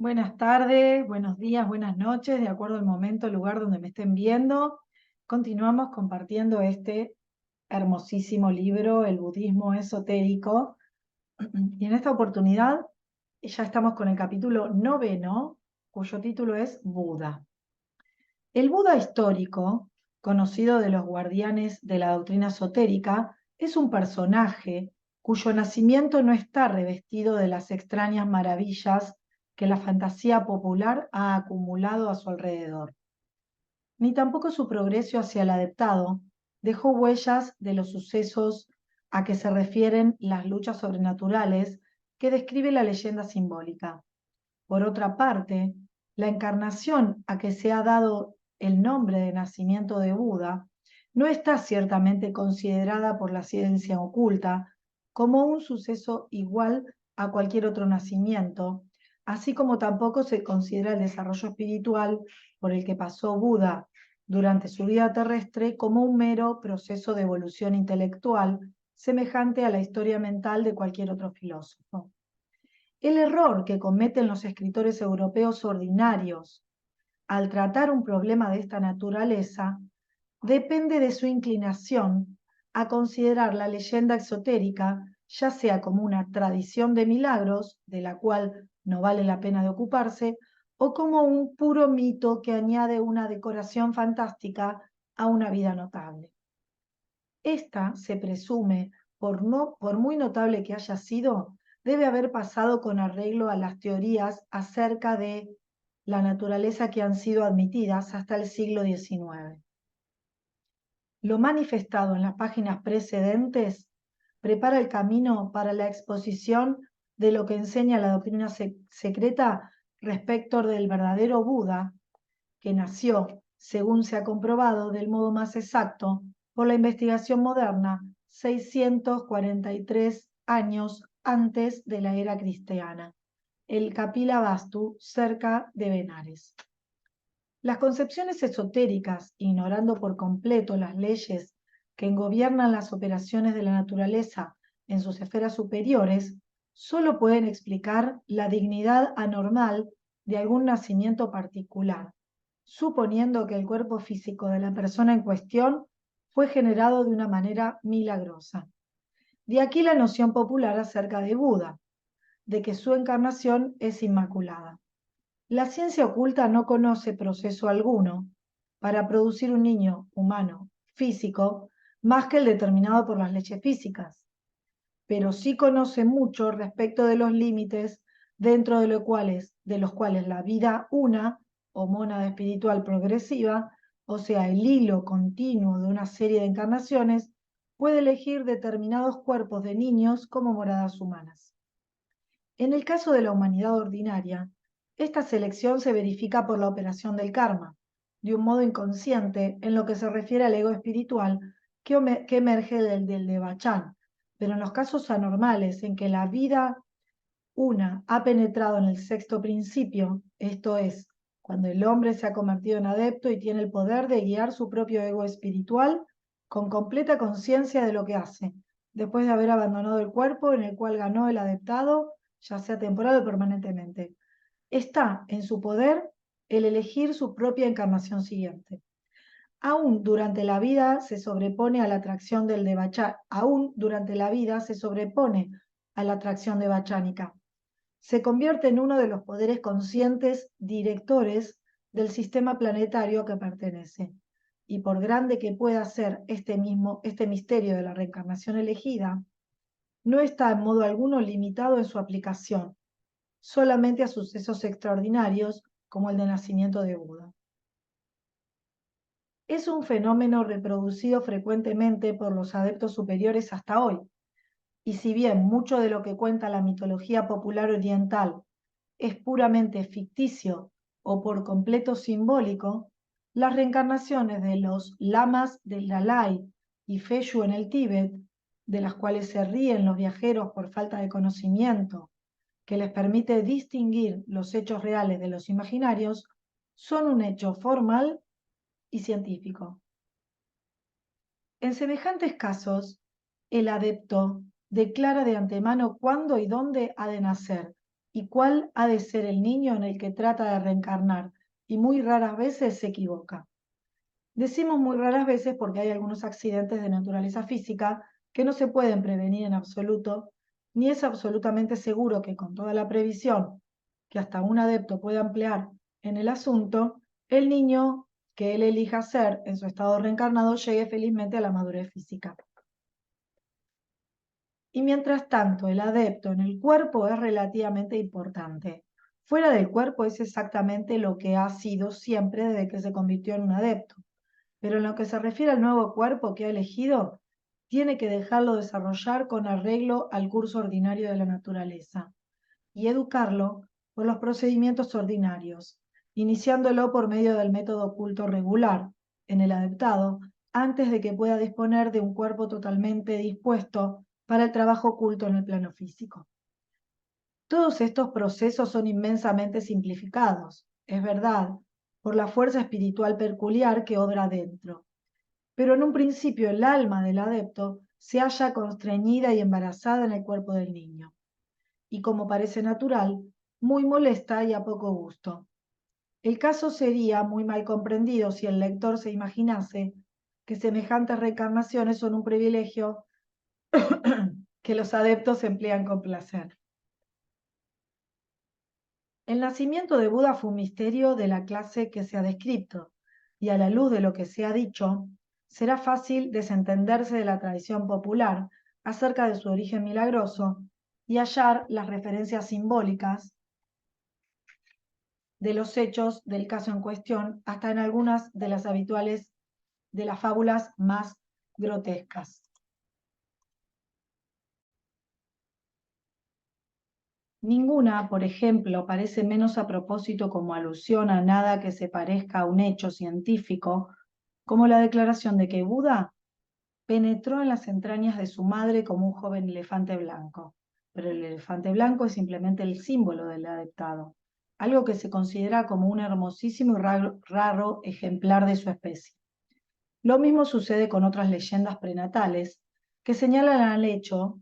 Buenas tardes, buenos días, buenas noches, de acuerdo al momento, lugar donde me estén viendo. Continuamos compartiendo este hermosísimo libro, El budismo esotérico. Y en esta oportunidad ya estamos con el capítulo 9, cuyo título es Buda. El Buda histórico, conocido de los guardianes de la doctrina esotérica, es un personaje cuyo nacimiento no está revestido de las extrañas maravillas que la fantasía popular ha acumulado a su alrededor, ni tampoco su progreso hacia el adeptado dejó huellas de los sucesos a que se refieren las luchas sobrenaturales que describe la leyenda simbólica. Por otra parte, la encarnación a que se ha dado el nombre de nacimiento de Buda no está ciertamente considerada por la ciencia oculta como un suceso igual a cualquier otro nacimiento, así como tampoco se considera el desarrollo espiritual por el que pasó Buda durante su vida terrestre como un mero proceso de evolución intelectual semejante a la historia mental de cualquier otro filósofo. El error que cometen los escritores europeos ordinarios al tratar un problema de esta naturaleza depende de su inclinación a considerar la leyenda exotérica ya sea como una tradición de milagros, de la cual no vale la pena de ocuparse, o como un puro mito que añade una decoración fantástica a una vida notable. Esta, se presume, por muy notable que haya sido, debe haber pasado con arreglo a las teorías acerca de la naturaleza que han sido admitidas hasta el siglo XIX. Lo manifestado en las páginas precedentes prepara el camino para la exposición de lo que enseña la doctrina secreta respecto del verdadero Buda, que nació, según se ha comprobado del modo más exacto, por la investigación moderna, 643 años antes de la era cristiana, el Kapilavastu, cerca de Benares. Las concepciones esotéricas, ignorando por completo las leyes que gobiernan las operaciones de la naturaleza en sus esferas superiores, solo pueden explicar la dignidad anormal de algún nacimiento particular, suponiendo que el cuerpo físico de la persona en cuestión fue generado de una manera milagrosa. De aquí la noción popular acerca de Buda, de que su encarnación es inmaculada. La ciencia oculta no conoce proceso alguno para producir un niño humano físico más que el determinado por las leyes físicas, pero sí conoce mucho respecto de los límites dentro de los cuales la vida una o mónada espiritual progresiva, o sea, el hilo continuo de una serie de encarnaciones, puede elegir determinados cuerpos de niños como moradas humanas. En el caso de la humanidad ordinaria, esta selección se verifica por la operación del karma, de un modo inconsciente en lo que se refiere al ego espiritual que emerge del Devachan, pero en los casos anormales en que la vida una ha penetrado en el sexto principio, esto es, cuando el hombre se ha convertido en adepto y tiene el poder de guiar su propio ego espiritual con completa conciencia de lo que hace, después de haber abandonado el cuerpo en el cual ganó el adeptado, ya sea temporal o permanentemente. Está en su poder el elegir su propia encarnación siguiente. Aún durante la vida se sobrepone a la atracción del aún durante la vida se sobrepone a la atracción devachánica. Se convierte en uno de los poderes conscientes directores del sistema planetario a que pertenece. Y por grande que pueda ser este misterio de la reencarnación elegida, no está en modo alguno limitado en su aplicación, solamente a sucesos extraordinarios como el de nacimiento de Buda. Es un fenómeno reproducido frecuentemente por los adeptos superiores hasta hoy, y si bien mucho de lo que cuenta la mitología popular oriental es puramente ficticio o por completo simbólico, las reencarnaciones de los lamas del Dalai y Feshu en el Tíbet, de las cuales se ríen los viajeros por falta de conocimiento, que les permite distinguir los hechos reales de los imaginarios, son un hecho formal y científico. En semejantes casos, el adepto declara de antemano cuándo y dónde ha de nacer, y cuál ha de ser el niño en el que trata de reencarnar, y muy raras veces se equivoca. Decimos muy raras veces porque hay algunos accidentes de naturaleza física que no se pueden prevenir en absoluto, ni es absolutamente seguro que con toda la previsión que hasta un adepto puede emplear en el asunto, el niño que él elija ser en su estado reencarnado llegue felizmente a la madurez física. Y mientras tanto, el adepto en el cuerpo es relativamente importante. Fuera del cuerpo es exactamente lo que ha sido siempre desde que se convirtió en un adepto. Pero en lo que se refiere al nuevo cuerpo que ha elegido, tiene que dejarlo desarrollar con arreglo al curso ordinario de la naturaleza y educarlo por los procedimientos ordinarios, iniciándolo por medio del método oculto regular en el adeptado, antes de que pueda disponer de un cuerpo totalmente dispuesto para el trabajo oculto en el plano físico. Todos estos procesos son inmensamente simplificados, es verdad, por la fuerza espiritual peculiar que obra dentro. Pero en un principio el alma del adepto se halla constreñida y embarazada en el cuerpo del niño, y como parece natural, muy molesta y a poco gusto. El caso sería muy mal comprendido si el lector se imaginase que semejantes reencarnaciones son un privilegio que los adeptos emplean con placer. El nacimiento de Buda fue un misterio de la clase que se ha descrito, y a la luz de lo que se ha dicho, será fácil desentenderse de la tradición popular acerca de su origen milagroso y hallar las referencias simbólicas de los hechos del caso en cuestión, hasta en algunas de las habituales de las fábulas más grotescas. Ninguna, por ejemplo, parece menos a propósito como alusión a nada que se parezca a un hecho científico, como la declaración de que Buda penetró en las entrañas de su madre como un joven elefante blanco. Pero el elefante blanco es simplemente el símbolo del adeptado, algo que se considera como un hermosísimo y raro ejemplar de su especie. Lo mismo sucede con otras leyendas prenatales que señalan al hecho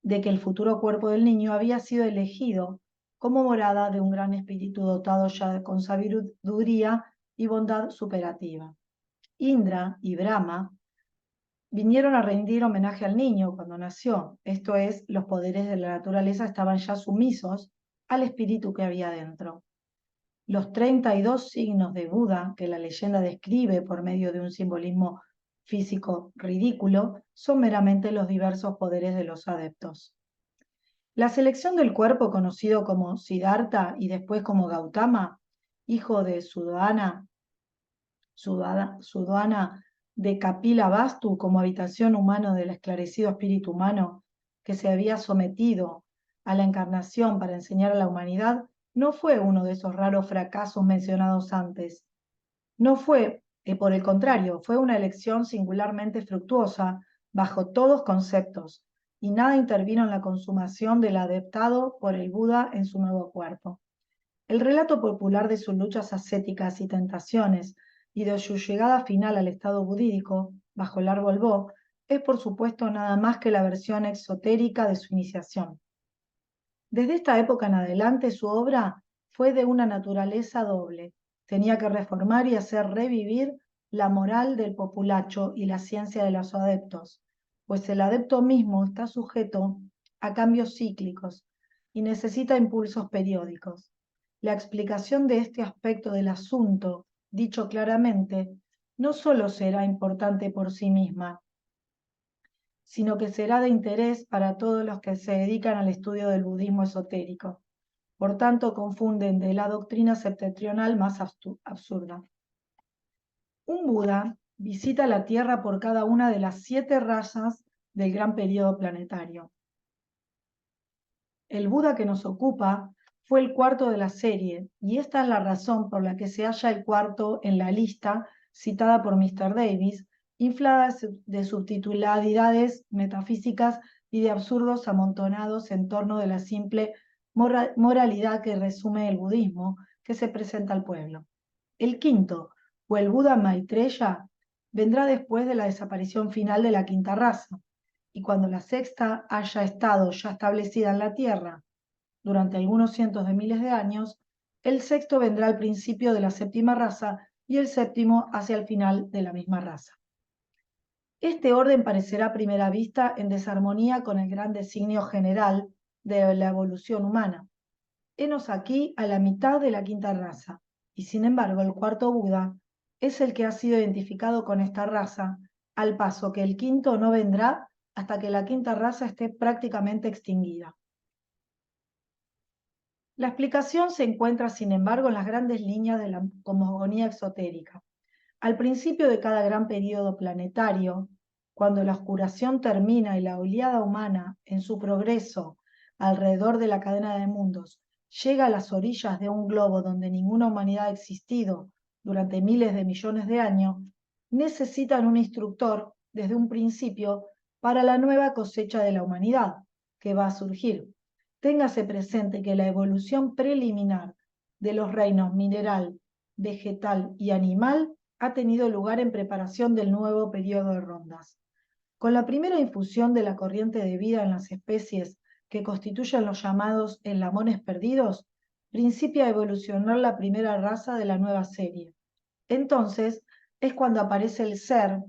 de que el futuro cuerpo del niño había sido elegido como morada de un gran espíritu dotado ya con sabiduría y bondad superativa. Indra y Brahma vinieron a rendir homenaje al niño cuando nació, esto es, los poderes de la naturaleza estaban ya sumisos al espíritu que había dentro. Los 32 signos de Buda que la leyenda describe por medio de un simbolismo físico ridículo son meramente los diversos poderes de los adeptos. La selección del cuerpo, conocido como Siddhartha y después como Gautama, hijo de Sudvana de Kapila Vastu como habitación humana del esclarecido espíritu humano que se había sometido a la encarnación para enseñar a la humanidad, no fue uno de esos raros fracasos mencionados antes. No fue, por el contrario, fue una elección singularmente fructuosa bajo todos conceptos, y nada intervino en la consumación del adeptado por el Buda en su nuevo cuerpo. El relato popular de sus luchas ascéticas y tentaciones y de su llegada final al estado budídico, bajo el árbol Bo, es por supuesto nada más que la versión exotérica de su iniciación. Desde esta época en adelante su obra fue de una naturaleza doble. Tenía que reformar y hacer revivir la moral del populacho y la ciencia de los adeptos, pues el adepto mismo está sujeto a cambios cíclicos y necesita impulsos periódicos. La explicación de este aspecto del asunto, dicho claramente, no solo será importante por sí misma, sino que será de interés para todos los que se dedican al estudio del budismo esotérico. Por tanto, confunden de la doctrina septentrional más absurda. Un Buda visita la Tierra por cada una de las 7 razas del gran periodo planetario. El Buda que nos ocupa fue el cuarto de la serie, y esta es la razón por la que se halla el cuarto en la lista citada por Mr. Davis, inflada de subtitularidades metafísicas y de absurdos amontonados en torno de la simple moralidad que resume el budismo que se presenta al pueblo. El quinto, o el Buda Maitreya, vendrá después de la desaparición final de la quinta raza, y cuando la sexta haya estado ya establecida en la tierra, durante algunos cientos de miles de años, el sexto vendrá al principio de la séptima raza y el séptimo hacia el final de la misma raza. Este orden parecerá a primera vista en desarmonía con el gran designio general de la evolución humana. Henos aquí a la mitad de la quinta raza, y sin embargo el cuarto Buda es el que ha sido identificado con esta raza, al paso que el quinto no vendrá hasta que la quinta raza esté prácticamente extinguida. La explicación se encuentra, sin embargo, en las grandes líneas de la cosmogonía exotérica. Al principio de cada gran periodo planetario, cuando la oscuración termina y la oleada humana, en su progreso alrededor de la cadena de mundos, llega a las orillas de un globo donde ninguna humanidad ha existido durante miles de millones de años, necesitan un instructor desde un principio para la nueva cosecha de la humanidad que va a surgir. Téngase presente que la evolución preliminar de los reinos mineral, vegetal y animal ha tenido lugar en preparación del nuevo periodo de rondas. Con la primera infusión de la corriente de vida en las especies que constituyen los llamados eslamones perdidos, principia a evolucionar la primera raza de la nueva serie. Entonces es cuando aparece el ser,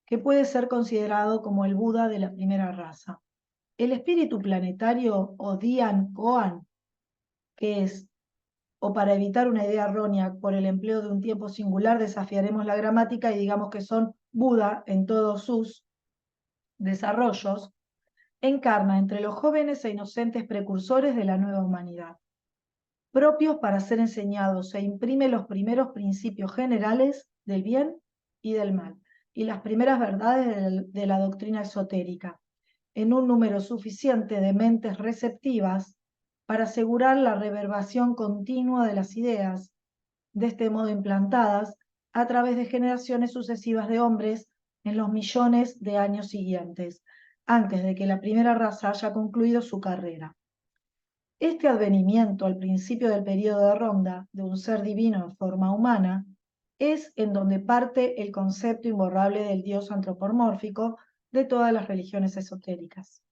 que puede ser considerado como el Buda de la primera raza. El espíritu planetario o Dian Koan, que es, o para evitar una idea errónea por el empleo de un tiempo singular, desafiaremos la gramática y digamos que son Buda en todos sus desarrollos, encarna entre los jóvenes e inocentes precursores de la nueva humanidad, propios para ser enseñados e imprime los primeros principios generales del bien y del mal, y las primeras verdades de la doctrina esotérica, en un número suficiente de mentes receptivas para asegurar la reverberación continua de las ideas, de este modo implantadas a través de generaciones sucesivas de hombres en los millones de años siguientes, antes de que la primera raza haya concluido su carrera. Este advenimiento al principio del período de ronda de un ser divino en forma humana es en donde parte el concepto imborrable del Dios antropomórfico de todas las religiones esotéricas.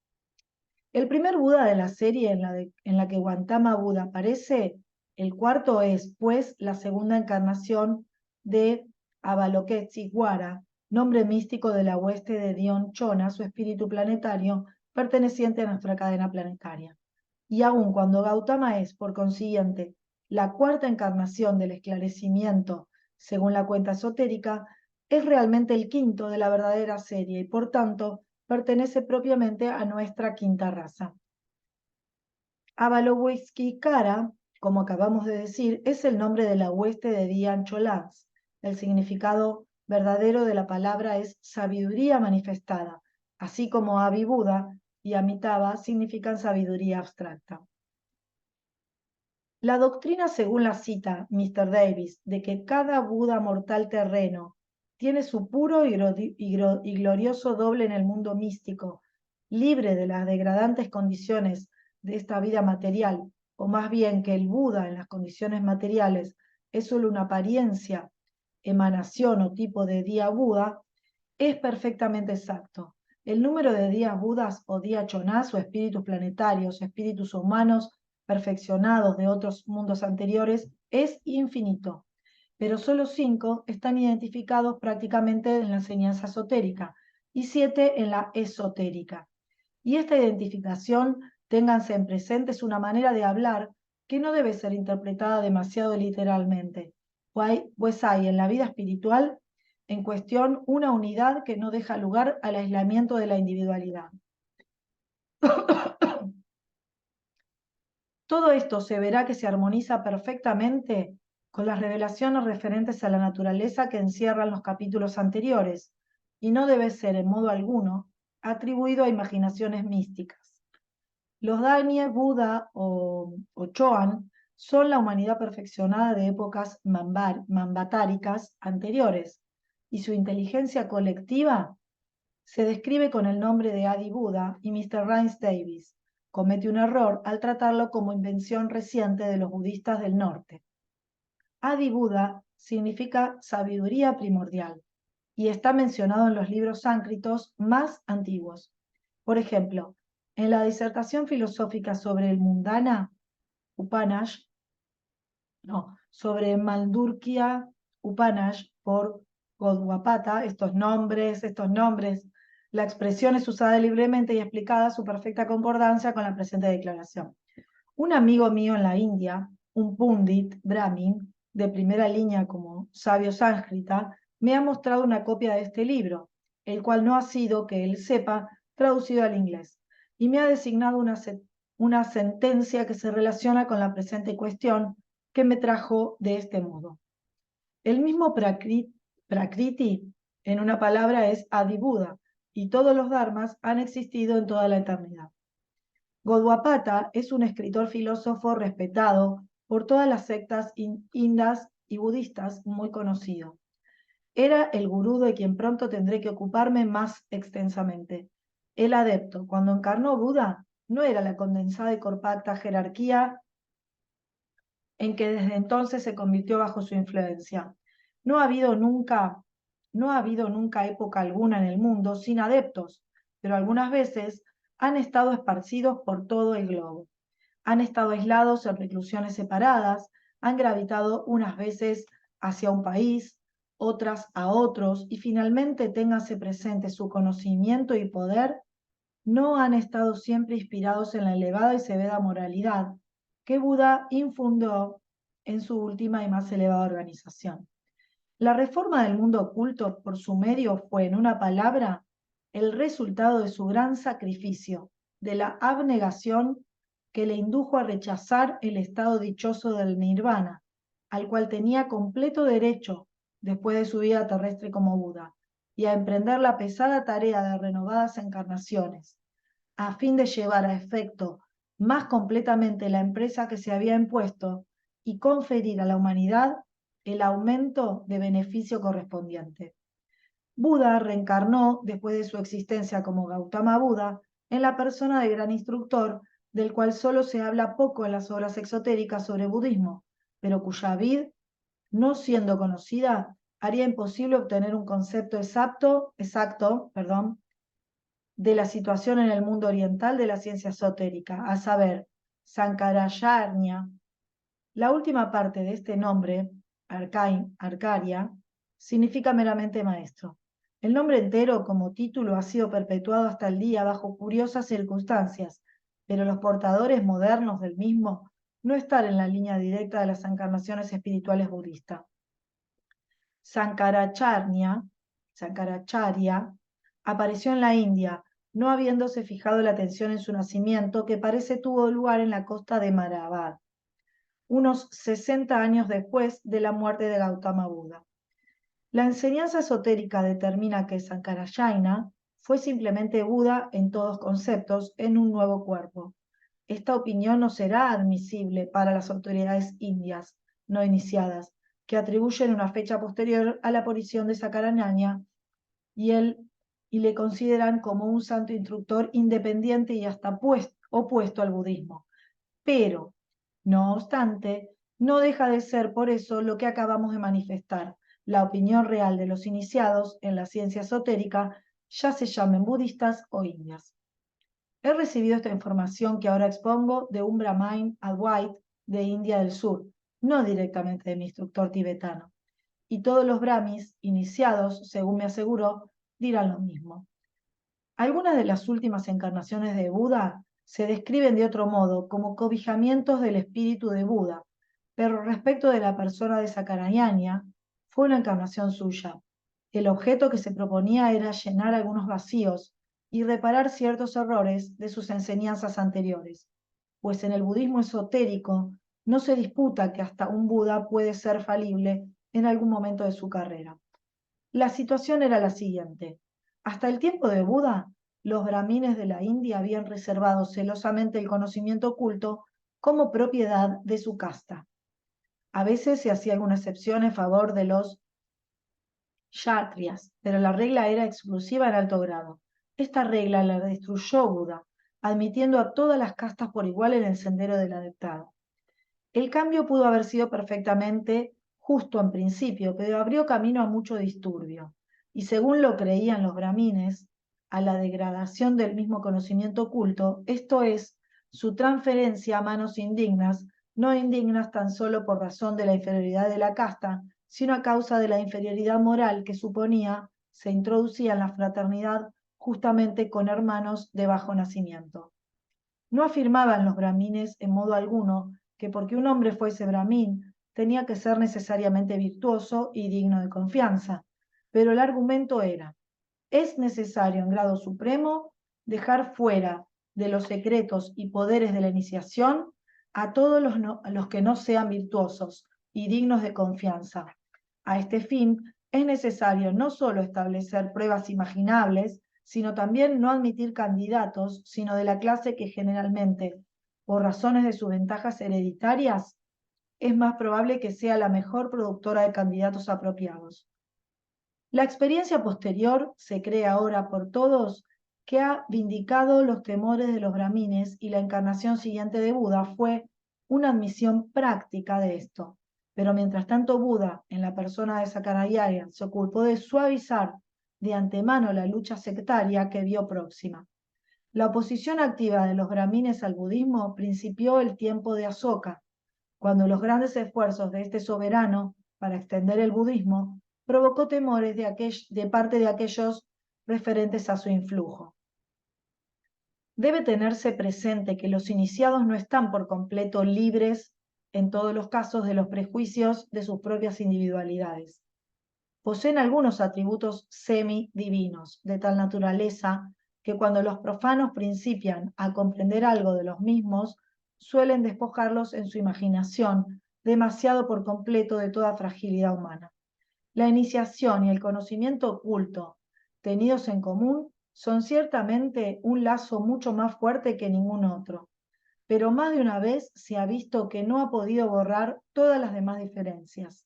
El primer Buda de la serie en la que Gautama Buda aparece, el cuarto es, pues, la segunda encarnación de Avalokiteshvara, nombre místico de la hueste de Dion Chona, su espíritu planetario, perteneciente a nuestra cadena planetaria. Y aun cuando Gautama es, por consiguiente, la cuarta encarnación del esclarecimiento, según la cuenta esotérica, es realmente el quinto de la verdadera serie y, por tanto, pertenece propiamente a nuestra quinta raza. Avalokiteshvara, como acabamos de decir, es el nombre de la hueste de Dian Cholaz. El significado verdadero de la palabra es sabiduría manifestada, así como Avibuda y Amitabha significan sabiduría abstracta. La doctrina, según la cita Mr. Davis, de que cada Buda mortal terreno tiene su puro y glorioso doble en el mundo místico, libre de las degradantes condiciones de esta vida material, o más bien que el Buda en las condiciones materiales es solo una apariencia, emanación o tipo de día Buda, es perfectamente exacto. El número de días Budas o día Chonás o espíritus planetarios, espíritus humanos perfeccionados de otros mundos anteriores es infinito, pero solo 5 están identificados prácticamente en la enseñanza esotérica y 7 en la esotérica. Y esta identificación, ténganse en presente, es una manera de hablar que no debe ser interpretada demasiado literalmente, pues hay en la vida espiritual en cuestión una unidad que no deja lugar al aislamiento de la individualidad. Todo esto se verá que se armoniza perfectamente con las revelaciones referentes a la naturaleza que encierran los capítulos anteriores, y no debe ser en modo alguno atribuido a imaginaciones místicas. Los Danye, Buda o Choan son la humanidad perfeccionada de épocas mambatáricas anteriores, y su inteligencia colectiva se describe con el nombre de Adi Buda, y Mr. Rhys Davis comete un error al tratarlo como invención reciente de los budistas del norte. Adi Buda significa sabiduría primordial y está mencionado en los libros sánscritos más antiguos. Por ejemplo, En la disertación filosófica sobre el Mundana, Upanishad, no, sobre Mandurkya Upanishad por Gaudapada, estos nombres, la expresión es usada libremente y explicada a su perfecta concordancia con la presente declaración. Un amigo mío en la India, un pundit brahmin de primera línea como sabio sánscrita, me ha mostrado una copia de este libro, el cual no ha sido, que él sepa, traducido al inglés, y me ha designado una sentencia que se relaciona con la presente cuestión, que me trajo de este modo. El mismo Prakriti, en una palabra, es Adibuddha, y todos los dharmas han existido en toda la eternidad. Gaudapada es un escritor filósofo respetado por todas las sectas indas y budistas, muy conocido. Era el gurú de quien pronto tendré que ocuparme más extensamente. El adepto, cuando encarnó Buda, no era la condensada y compacta jerarquía en que desde entonces se convirtió bajo su influencia. No ha habido nunca época alguna en el mundo sin adeptos, pero algunas veces han estado esparcidos por todo el globo. Han estado aislados en reclusiones separadas, han gravitado unas veces hacia un país, otras a otros, y finalmente téngase presente su conocimiento y poder, no han estado siempre inspirados en la elevada y severa moralidad que Buda infundó en su última y más elevada organización. La reforma del mundo oculto por su medio fue, en una palabra, el resultado de su gran sacrificio, de la abnegación que le indujo a rechazar el estado dichoso del nirvana, al cual tenía completo derecho después de su vida terrestre como Buda, y a emprender la pesada tarea de renovadas encarnaciones, a fin de llevar a efecto más completamente la empresa que se había impuesto y conferir a la humanidad el aumento de beneficio correspondiente. Buda reencarnó, después de su existencia como Gautama Buda, en la persona de gran instructor, del cual solo se habla poco en las obras exotéricas sobre budismo, pero cuya vid, no siendo conocida, haría imposible obtener un concepto exacto, de la situación en el mundo oriental de la ciencia esotérica, a saber, Sankaracharya. La última parte de este nombre, Arcaria, significa meramente maestro. El nombre entero, como título, ha sido perpetuado hasta el día bajo curiosas circunstancias, pero los portadores modernos del mismo no están en la línea directa de las encarnaciones espirituales budistas. Sankaracharya apareció en la India, no habiéndose fijado la atención en su nacimiento, que parece tuvo lugar en la costa de Marabad, unos 60 años después de la muerte de Gautama Buda. La enseñanza esotérica determina que Sankaracharya fue simplemente Buda en todos conceptos, en un nuevo cuerpo. Esta opinión no será admisible para las autoridades indias no iniciadas, que atribuyen una fecha posterior a la aparición de Sankaracharya y le consideran como un santo instructor independiente y hasta opuesto al budismo. Pero, no obstante, no deja de ser por eso lo que acabamos de manifestar. La opinión real de los iniciados en la ciencia esotérica, ya se llamen budistas o indias. He recibido esta información que ahora expongo de un Brahmin Advait de India del Sur, no directamente de mi instructor tibetano. Y todos los brahmis iniciados, según me aseguró, dirán lo mismo. Algunas de las últimas encarnaciones de Buda se describen de otro modo, como cobijamientos del espíritu de Buda, pero respecto de la persona de Sankaracharya, fue una encarnación suya. El objeto que se proponía era llenar algunos vacíos y reparar ciertos errores de sus enseñanzas anteriores, pues en el budismo esotérico no se disputa que hasta un Buda puede ser falible en algún momento de su carrera. La situación era la siguiente. Hasta el tiempo de Buda, los brahmines de la India habían reservado celosamente el conocimiento oculto como propiedad de su casta. A veces se hacía alguna excepción en favor de los kshatriyas, pero la regla era exclusiva en alto grado. Esta regla la destruyó Buda, admitiendo a todas las castas por igual en el sendero del adeptado. El cambio pudo haber sido perfectamente justo en principio, pero abrió camino a mucho disturbio. Y según lo creían los brahmines, a la degradación del mismo conocimiento oculto, esto es, su transferencia a manos indignas, no indignas tan solo por razón de la inferioridad de la casta, sino a causa de la inferioridad moral que suponía se introducía en la fraternidad justamente con hermanos de bajo nacimiento. No afirmaban los brahmines en modo alguno que porque un hombre fuese brahmin tenía que ser necesariamente virtuoso y digno de confianza, pero el argumento era: es necesario en grado supremo dejar fuera de los secretos y poderes de la iniciación a todos los que no sean virtuosos y dignos de confianza. A este fin es necesario no solo establecer pruebas imaginables, sino también no admitir candidatos, sino de la clase que generalmente, por razones de sus ventajas hereditarias, es más probable que sea la mejor productora de candidatos apropiados. La experiencia posterior se cree ahora por todos que ha vindicado los temores de los brahmines y la encarnación siguiente de Buda fue una admisión práctica de esto. Pero mientras tanto Buda, en la persona de Sakarayana, se ocupó de suavizar de antemano la lucha sectaria que vio próxima. La oposición activa de los brahmines al budismo principió el tiempo de Asoka, cuando los grandes esfuerzos de este soberano para extender el budismo provocó temores de parte de aquellos referentes a su influjo. Debe tenerse presente que los iniciados no están por completo libres en todos los casos de los prejuicios de sus propias individualidades. Poseen algunos atributos semi-divinos, de tal naturaleza que cuando los profanos principian a comprender algo de los mismos, suelen despojarlos en su imaginación demasiado por completo de toda fragilidad humana. La iniciación y el conocimiento oculto, tenidos en común, son ciertamente un lazo mucho más fuerte que ningún otro, pero más de una vez se ha visto que no ha podido borrar todas las demás diferencias.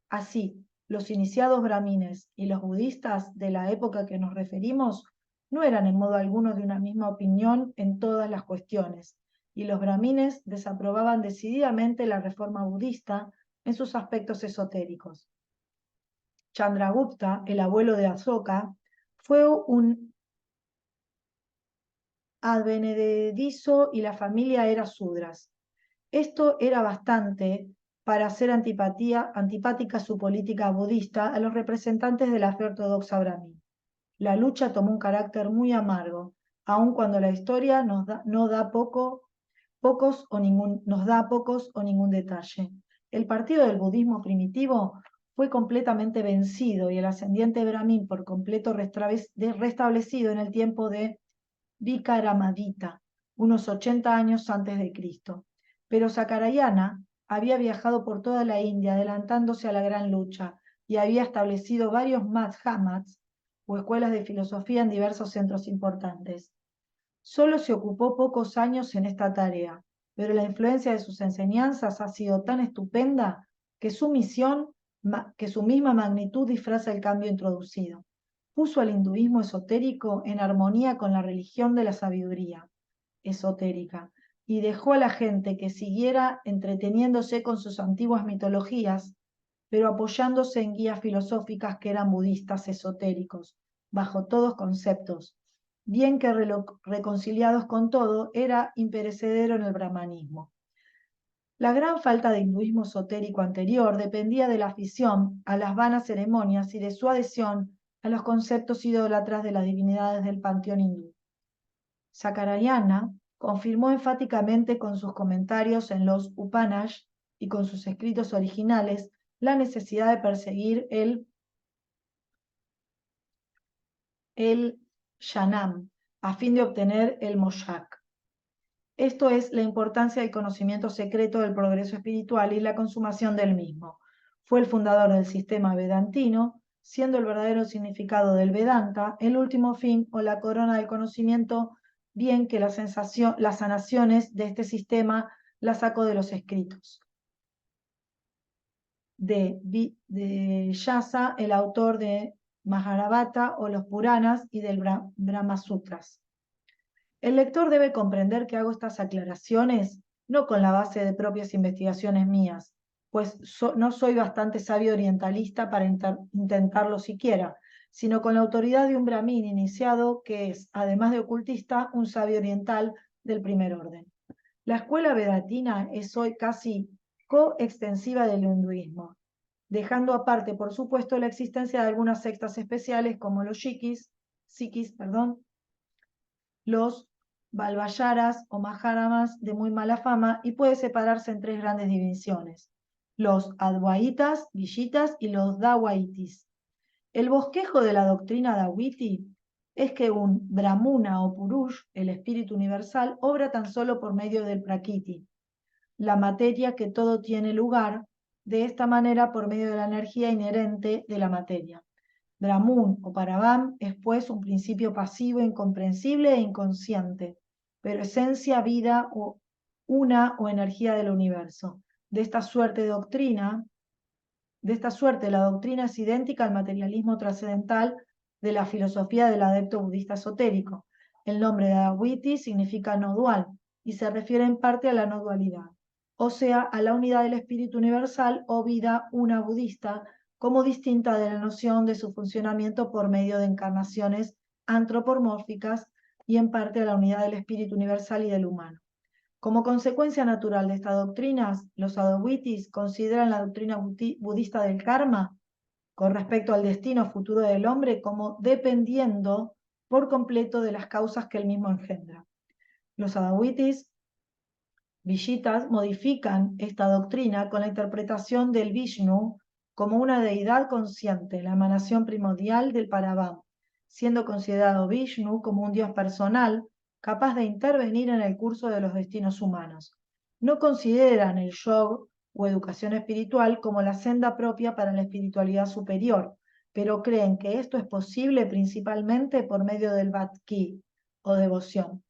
Así, los iniciados brahmines y los budistas de la época que nos referimos no eran en modo alguno de una misma opinión en todas las cuestiones, y los brahmines desaprobaban decididamente la reforma budista en sus aspectos esotéricos. Chandragupta, el abuelo de Asoka, fue un advenedizo y la familia era sudras. Esto era bastante para hacer antipática su política budista a los representantes de la fe ortodoxa brahmin. La lucha tomó un carácter muy amargo, aun cuando la historia nos da pocos o ningún detalle. El partido del budismo primitivo fue completamente vencido y el ascendiente brahmin por completo restablecido en el tiempo de Vikramaditya, unos 80 años antes de Cristo. Pero Sakarayana había viajado por toda la India adelantándose a la gran lucha y había establecido varios madhhammas o escuelas de filosofía en diversos centros importantes. Solo se ocupó pocos años en esta tarea, pero la influencia de sus enseñanzas ha sido tan estupenda que su misma magnitud disfraza el cambio introducido. Puso al hinduismo esotérico en armonía con la religión de la sabiduría esotérica y dejó a la gente que siguiera entreteniéndose con sus antiguas mitologías, pero apoyándose en guías filosóficas que eran budistas esotéricos, bajo todos conceptos, bien que reconciliados con todo, era imperecedero en el brahmanismo. La gran falta de hinduismo esotérico anterior dependía de la afición a las vanas ceremonias y de su adhesión a los conceptos idólatras de las divinidades del panteón hindú. Sakarayana confirmó enfáticamente con sus comentarios en los Upanishads y con sus escritos originales la necesidad de perseguir el Jnanam a fin de obtener el Moksha. Esto es la importancia del conocimiento secreto del progreso espiritual y la consumación del mismo. Fue el fundador del sistema vedantino, siendo el verdadero significado del Vedanta el último fin o la corona del conocimiento, bien que las sanaciones de este sistema las sacó de los escritos de Vyasa, el autor de Mahabharata o los Puranas y del Brahma Sutras. El lector debe comprender que hago estas aclaraciones no con la base de propias investigaciones mías, pues no soy bastante sabio orientalista para intentarlo siquiera, sino con la autoridad de un brahmin iniciado que es, además de ocultista, un sabio oriental del primer orden. La escuela vedatina es hoy casi coextensiva del hinduismo, dejando aparte, por supuesto, la existencia de algunas sectas especiales como los sikhs, los Balvayaras o Maharamas de muy mala fama, y puede separarse en tres grandes divisiones: los Advaitas, Vishitas y los Dawaitis. El bosquejo de la doctrina Dawiti es que un Brahmuna o Purush, el espíritu universal, obra tan solo por medio del Prakriti, la materia que todo tiene lugar, de esta manera por medio de la energía inherente de la materia. Brahmun o Paravam es pues un principio pasivo, incomprensible e inconsciente, pero esencia, vida o una o energía del universo. De esta suerte, la doctrina es idéntica al materialismo trascendental de la filosofía del adepto budista esotérico. El nombre de Advaiti significa no dual y se refiere en parte a la no dualidad, o sea, a la unidad del espíritu universal o vida una budista, como distinta de la noción de su funcionamiento por medio de encarnaciones antropomórficas, y en parte a la unidad del espíritu universal y del humano. Como consecuencia natural de estas doctrinas, los Advaitis consideran la doctrina budista del karma con respecto al destino futuro del hombre como dependiendo por completo de las causas que él mismo engendra. Los Advaitis Vishitas modifican esta doctrina con la interpretación del Vishnu como una deidad consciente, la emanación primordial del Paravam, siendo considerado Vishnu como un dios personal capaz de intervenir en el curso de los destinos humanos. No consideran el yoga o educación espiritual como la senda propia para la espiritualidad superior, pero creen que esto es posible principalmente por medio del bhakti o devoción.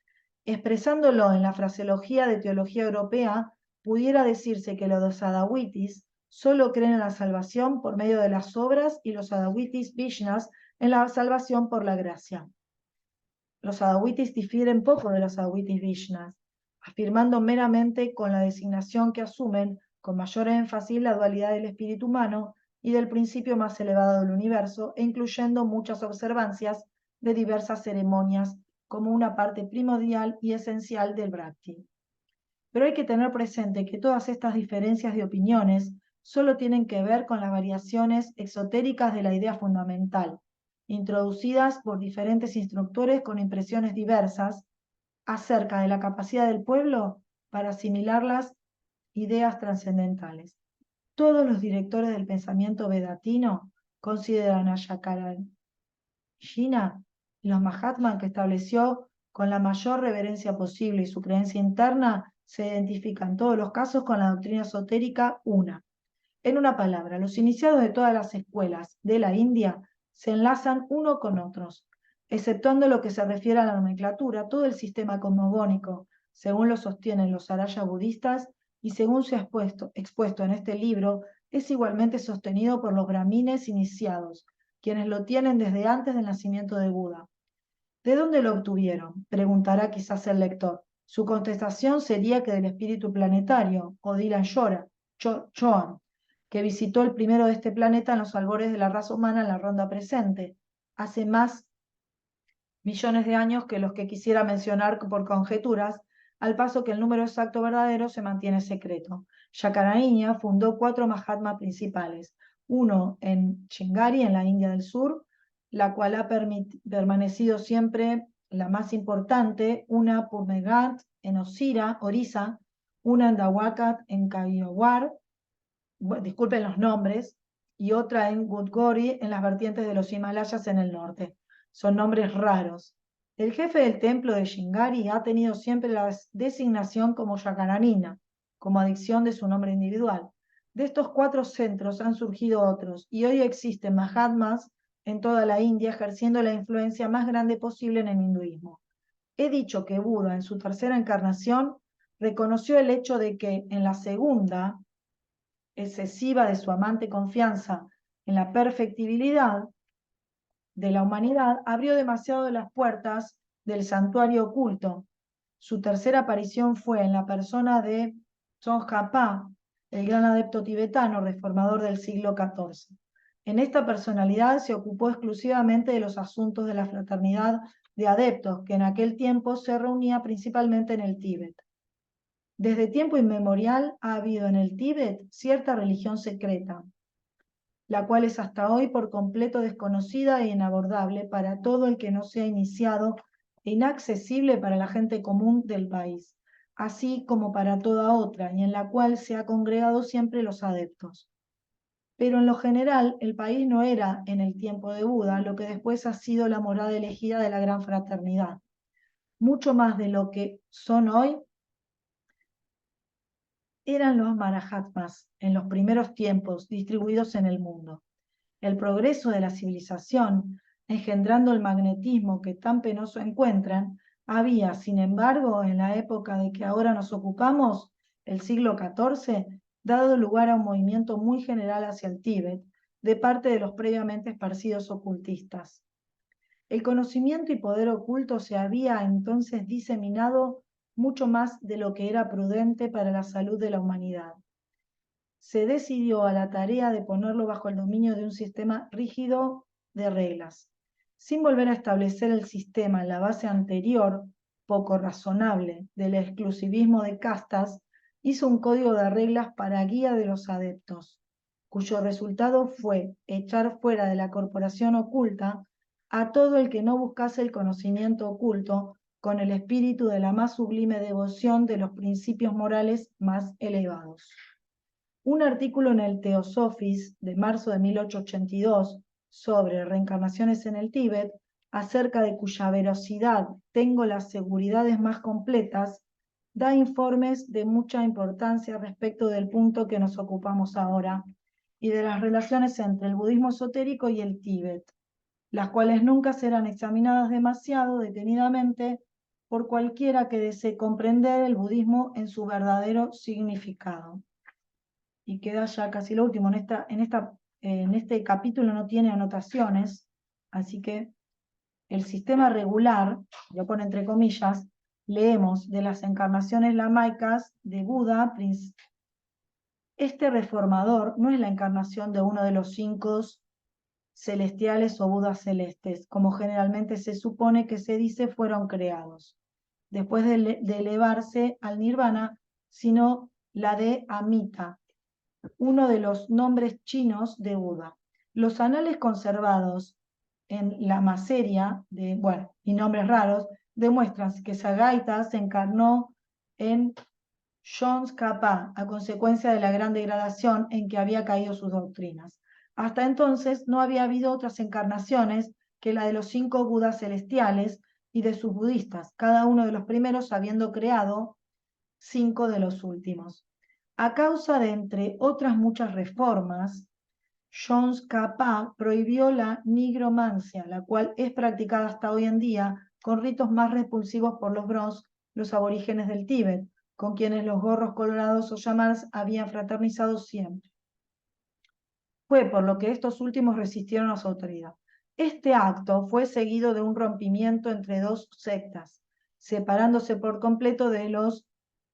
Expresándolo en la fraseología de teología europea, pudiera decirse que los Advaitis solo creen en la salvación por medio de las obras y los Advaitis Vishnas en la salvación por la gracia. Los Advaitis difieren poco de los Advaitis Vishnas, afirmando meramente con la designación que asumen con mayor énfasis la dualidad del espíritu humano y del principio más elevado del universo, e incluyendo muchas observancias de diversas ceremonias como una parte primordial y esencial del Bhakti. Pero hay que tener presente que todas estas diferencias de opiniones solo tienen que ver con las variaciones exotéricas de la idea fundamental, introducidas por diferentes instructores con impresiones diversas acerca de la capacidad del pueblo para asimilar las ideas trascendentales. Todos los directores del pensamiento vedatino consideran a Shakyamuni los Mahatmas que estableció con la mayor reverencia posible, y su creencia interna se identifica en todos los casos con la doctrina esotérica una. En una palabra, los iniciados de todas las escuelas de la India se enlazan uno con otros, exceptuando lo que se refiere a la nomenclatura. Todo el sistema cosmogónico, según lo sostienen los Araya budistas y según se ha expuesto en este libro, es igualmente sostenido por los brahmines iniciados, quienes lo tienen desde antes del nacimiento de Buda. ¿De dónde lo obtuvieron?, preguntará quizás el lector. Su contestación sería que del espíritu planetario, o Dylan Choan, que visitó el primero de este planeta en los albores de la raza humana en la ronda presente, hace más millones de años que los que quisiera mencionar por conjeturas, al paso que el número exacto verdadero se mantiene secreto. Shakyamuni fundó 4 Mahatmas principales, uno en Chingari, en la India del Sur, la cual ha permanecido siempre la más importante, una Purmegat en Orissa, una en Dawakat en Kaiowar, disculpen los nombres, y otra en Gudgori en las vertientes de los Himalayas en el norte. Son nombres raros. El jefe del templo de Shingari ha tenido siempre la designación como Shakyamuni, como adición de su nombre individual. De estos 4 centros han surgido otros, y hoy existen Mahatmas en toda la India ejerciendo la influencia más grande posible en el hinduismo. He dicho que Buda, en su tercera encarnación, reconoció el hecho de que en la segunda excesiva de su amante confianza en la perfectibilidad de la humanidad, abrió demasiado las puertas del santuario oculto. Su tercera aparición fue en la persona de Tsongkhapa, el gran adepto tibetano reformador del siglo XIV. En esta personalidad se ocupó exclusivamente de los asuntos de la fraternidad de adeptos, que en aquel tiempo se reunía principalmente en el Tíbet. Desde tiempo inmemorial ha habido en el Tíbet cierta religión secreta, la cual es hasta hoy por completo desconocida e inabordable para todo el que no sea iniciado e inaccesible para la gente común del país, así como para toda otra, y en la cual se ha congregado siempre los adeptos. Pero en lo general, el país no era, en el tiempo de Buda, lo que después ha sido la morada elegida de la gran fraternidad. Mucho más de lo que son hoy eran los Maharatmas en los primeros tiempos distribuidos en el mundo. El progreso de la civilización, engendrando el magnetismo que tan penoso encuentran, había, sin embargo, en la época de que ahora nos ocupamos, el siglo XIV, dado lugar a un movimiento muy general hacia el Tíbet, de parte de los previamente esparcidos ocultistas. El conocimiento y poder oculto se había entonces diseminado mucho más de lo que era prudente para la salud de la humanidad. Se decidió a la tarea de ponerlo bajo el dominio de un sistema rígido de reglas, sin volver a establecer el sistema en la base anterior, poco razonable, del exclusivismo de castas. Hizo un código de reglas para guía de los adeptos, cuyo resultado fue echar fuera de la corporación oculta a todo el que no buscase el conocimiento oculto con el espíritu de la más sublime devoción de los principios morales más elevados. Un artículo en el Theosophist de marzo de 1882 sobre reencarnaciones en el Tíbet, acerca de cuya veracidad tengo las seguridades más completas, da informes de mucha importancia respecto del punto que nos ocupamos ahora y de las relaciones entre el budismo esotérico y el Tíbet, las cuales nunca serán examinadas demasiado detenidamente por cualquiera que desee comprender el budismo en su verdadero significado. Y queda ya casi lo último. En este capítulo no tiene anotaciones, así que el sistema regular, lo pone entre comillas, leemos de las encarnaciones lamaicas de Buda. Este reformador no es la encarnación de uno de los 5 celestiales o Budas celestes, como generalmente se supone que se dice fueron creados, después de elevarse al nirvana, sino la de Amita, uno de los nombres chinos de Buda. Los anales conservados en la Maseria, y nombres raros, demuestran que Sagaita se encarnó en Jones Kappa a consecuencia de la gran degradación en que había caído sus doctrinas. Hasta entonces no había habido otras encarnaciones que la de los 5 Budas celestiales y de sus budistas, cada uno de los primeros habiendo creado 5 de los últimos. A causa de, entre otras muchas reformas, Jones Kappa prohibió la nigromancia, la cual es practicada hasta hoy en día con ritos más repulsivos por los bronce, los aborígenes del Tíbet, con quienes los gorros colorados o yamans habían fraternizado siempre. Fue por lo que estos últimos resistieron a su autoridad. Este acto fue seguido de un rompimiento entre 2 sectas, separándose por completo de los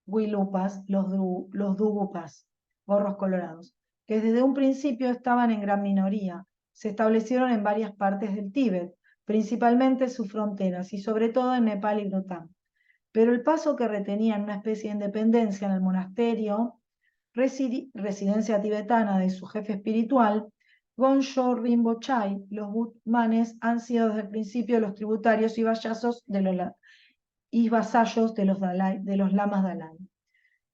Huilupas, los Dugupas, gorros colorados, que desde un principio estaban en gran minoría. Se establecieron en varias partes del Tíbet, principalmente sus fronteras y sobre todo en Nepal y Bután. Pero el paso que retenían una especie de independencia en el monasterio, residencia tibetana de su jefe espiritual, Gonsho Rinpoche, los Butmanes han sido desde el principio los tributarios y vasallos de los lamas Dalai.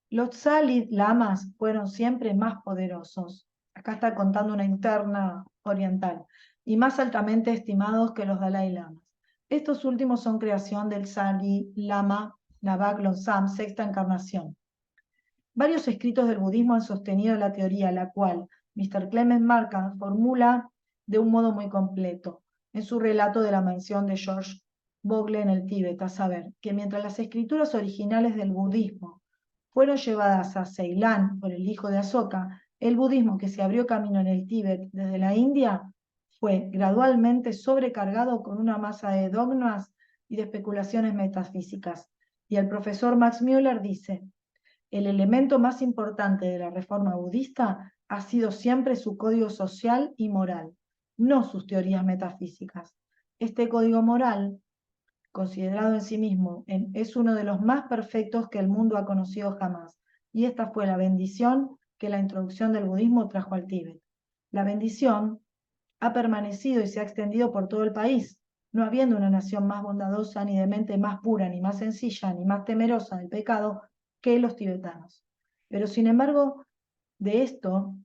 Los Tsalid lamas fueron siempre más poderosos, acá está contando una interna oriental, y más altamente estimados que los Dalai lamas. Estos últimos son creación del Tsalid lama Navak Losam, 6ª encarnación. Varios escritos del budismo han sostenido la teoría, la cual Mr. Clement Markham formula de un modo muy completo en su relato de la mansión de George Bogle en el Tíbet, a saber, que mientras las escrituras originales del budismo fueron llevadas a Ceilán por el hijo de Asoka, el budismo que se abrió camino en el Tíbet desde la India fue gradualmente sobrecargado con una masa de dogmas y de especulaciones metafísicas. Y el profesor Max Müller dice: El elemento más importante de la reforma budista ha sido siempre su código social y moral, no sus teorías metafísicas. Este código moral, considerado en sí mismo, es uno de los más perfectos que el mundo ha conocido jamás, y esta fue la bendición que la introducción del budismo trajo al Tíbet. La bendición ha permanecido y se ha extendido por todo el país, no habiendo una nación más bondadosa, ni de mente más pura, ni más sencilla, ni más temerosa del pecado que los tibetanos. Pero sin embargo, de esto,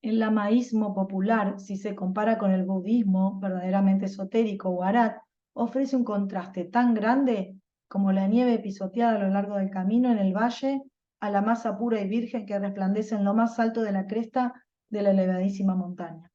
el lamaísmo popular, si se compara con el budismo verdaderamente esotérico o arat, ofrece un contraste tan grande como la nieve pisoteada a lo largo del camino en el valle a la masa pura y virgen que resplandece en lo más alto de la cresta de la elevadísima montaña.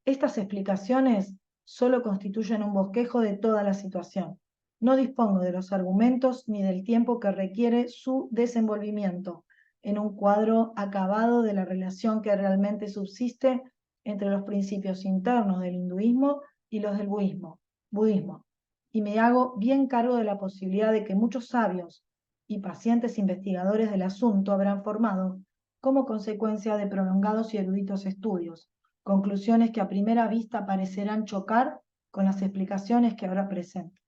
Estas explicaciones solo constituyen un bosquejo de toda la situación. No dispongo de los argumentos ni del tiempo que requiere su desenvolvimiento en un cuadro acabado de la relación que realmente subsiste entre los principios internos del hinduismo y los del budismo, y me hago bien cargo de la posibilidad de que muchos sabios y pacientes investigadores del asunto habrán formado, como consecuencia de prolongados y eruditos estudios, conclusiones que a primera vista parecerán chocar con las explicaciones que ahora presento.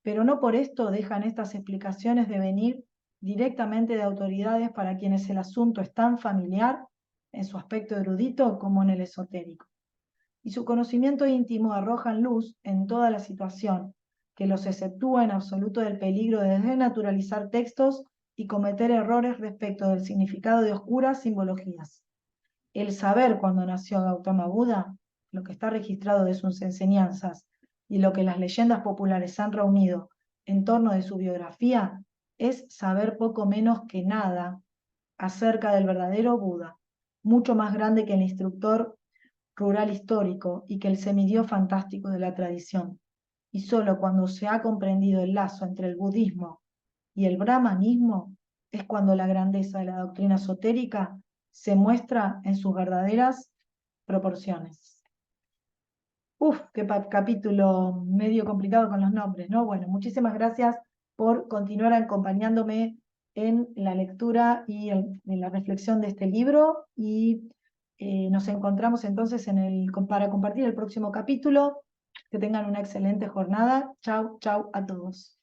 Pero no por esto dejan estas explicaciones de venir directamente de autoridades para quienes el asunto es tan familiar en su aspecto erudito como en el esotérico. Y su conocimiento íntimo arrojan luz en toda la situación, que los exceptúa en absoluto del peligro de desnaturalizar textos y cometer errores respecto del significado de oscuras simbologías. El saber cuándo nació Gautama Buda, lo que está registrado de sus enseñanzas y lo que las leyendas populares han reunido en torno de su biografía, es saber poco menos que nada acerca del verdadero Buda, mucho más grande que el instructor rural histórico y que el semidios fantástico de la tradición. Y solo cuando se ha comprendido el lazo entre el budismo y el brahmanismo es cuando la grandeza de la doctrina esotérica se muestra en sus verdaderas proporciones. Uf, qué capítulo medio complicado con los nombres, ¿no? Bueno, muchísimas gracias por continuar acompañándome en la lectura y en la reflexión de este libro y nos encontramos entonces para compartir el próximo capítulo. Que tengan una excelente jornada. Chau, chau a todos.